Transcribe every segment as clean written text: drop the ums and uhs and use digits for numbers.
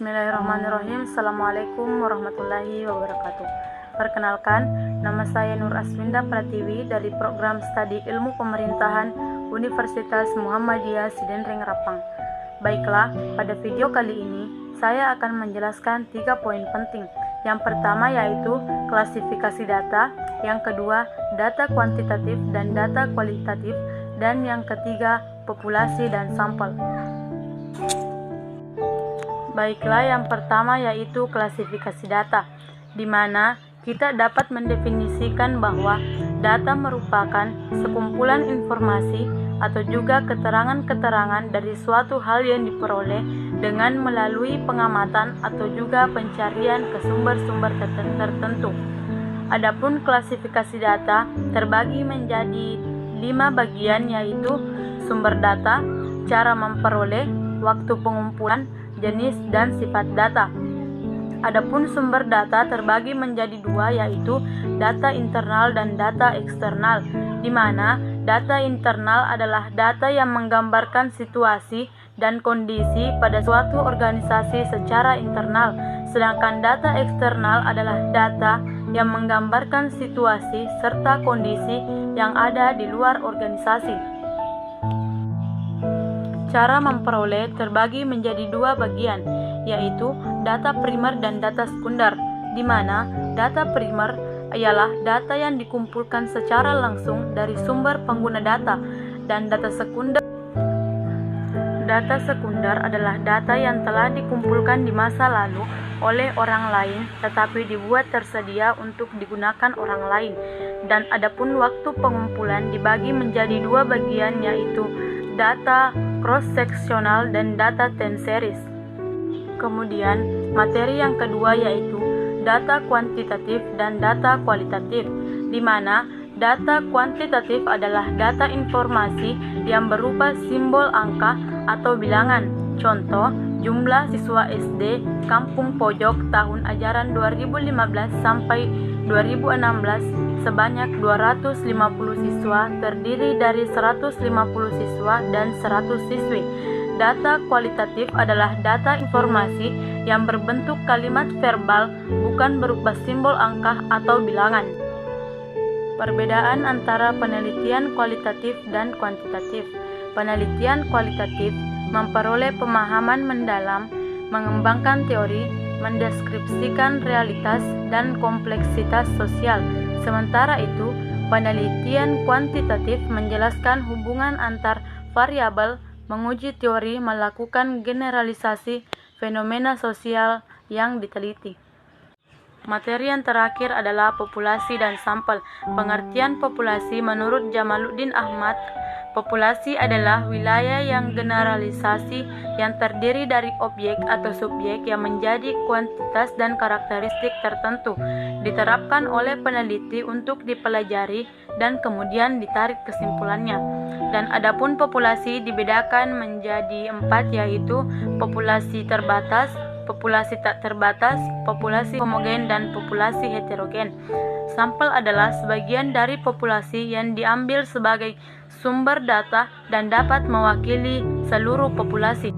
Bismillahirrahmanirrahim. Assalamualaikum warahmatullahi wabarakatuh. Perkenalkan, nama saya Nur Asminda Pratiwi dari program studi Ilmu Pemerintahan Universitas Muhammadiyah Sidenreng Rapang. Baiklah, pada video kali ini saya akan menjelaskan 3 poin penting. Yang pertama yaitu klasifikasi data, yang kedua data kuantitatif dan data kualitatif, dan yang ketiga populasi dan sampel. Baiklah, yang pertama yaitu klasifikasi data, di mana kita dapat mendefinisikan bahwa data merupakan sekumpulan informasi atau juga keterangan-keterangan dari suatu hal yang diperoleh dengan melalui pengamatan atau juga pencarian ke sumber-sumber tertentu. Adapun klasifikasi data terbagi menjadi 5 bagian, yaitu sumber data, cara memperoleh, waktu pengumpulan, jenis dan sifat data. Adapun sumber data terbagi menjadi 2, yaitu data internal dan data eksternal, di mana data internal adalah data yang menggambarkan situasi dan kondisi pada suatu organisasi secara internal, sedangkan data eksternal adalah data yang menggambarkan situasi serta kondisi yang ada di luar organisasi. Cara memperoleh terbagi menjadi 2 bagian, yaitu data primer dan data sekunder, di mana data primer ialah data yang dikumpulkan secara langsung dari sumber pengguna data, dan data sekunder adalah data yang telah dikumpulkan di masa lalu oleh orang lain tetapi dibuat tersedia untuk digunakan orang lain. Dan adapun waktu pengumpulan dibagi menjadi 2 bagian, yaitu data cross-sectional dan data time series. Kemudian materi yang kedua yaitu data kuantitatif dan data kualitatif, di mana data kuantitatif adalah data informasi yang berupa simbol angka atau bilangan. Contoh, jumlah siswa SD Kampung Pojok tahun ajaran 2015 sampai 2016 sebanyak 250 siswa, terdiri dari 150 siswa dan 100 siswi. Data kualitatif adalah data informasi yang berbentuk kalimat verbal, bukan berupa simbol angka atau bilangan. Perbedaan antara penelitian kualitatif dan kuantitatif. Penelitian kualitatif memperoleh pemahaman mendalam, mengembangkan teori, mendeskripsikan realitas dan kompleksitas sosial. Sementara itu, penelitian kuantitatif menjelaskan hubungan antar variabel, menguji teori, melakukan generalisasi fenomena sosial yang diteliti. Materi yang terakhir adalah populasi dan sampel. Pengertian populasi menurut Jamaluddin Ahmad, populasi adalah wilayah yang generalisasi yang terdiri dari objek atau subjek yang menjadi kuantitas dan karakteristik tertentu, diterapkan oleh peneliti untuk dipelajari dan kemudian ditarik kesimpulannya. Dan adapun populasi dibedakan menjadi 4, yaitu populasi terbatas, populasi tak terbatas, populasi homogen, dan populasi heterogen. Sampel adalah sebagian dari populasi yang diambil sebagai sumber data dan dapat mewakili seluruh populasi.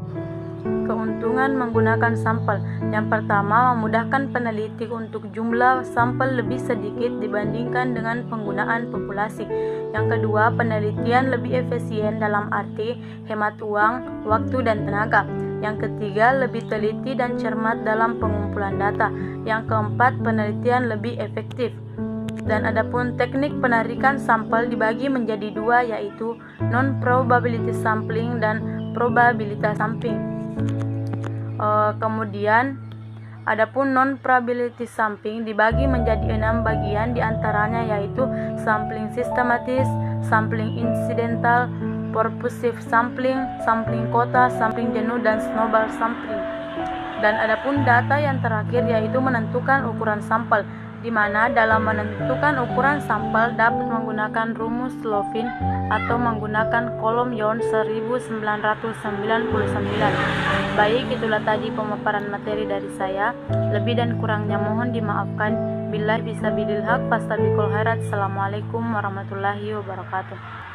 Keuntungan menggunakan sampel. Yang pertama, memudahkan peneliti untuk jumlah sampel lebih sedikit dibandingkan dengan penggunaan populasi. Yang kedua, penelitian lebih efisien dalam arti hemat uang, waktu, dan tenaga. Yang ketiga, lebih teliti dan cermat dalam pengumpulan data. Yang keempat, penelitian lebih efektif. Dan adapun teknik penarikan sampel dibagi menjadi 2, yaitu non-probability sampling dan probabilitas sampling. Kemudian adapun non-probability sampling dibagi menjadi 6 bagian, diantaranya yaitu sampling sistematis, sampling incidental, purposive sampling, sampling kota, sampling jenuh, dan snowball sampling. Dan adapun data yang terakhir yaitu menentukan ukuran sampel, di mana dalam menentukan ukuran sampel dapat menggunakan rumus Slovin atau menggunakan kolom Young 1999. Baik, itulah tadi pemaparan materi dari saya. Lebih dan kurangnya mohon dimaafkan. Billahi fisabilil haq fastabiqul khairat. Assalamualaikum warahmatullahi wabarakatuh.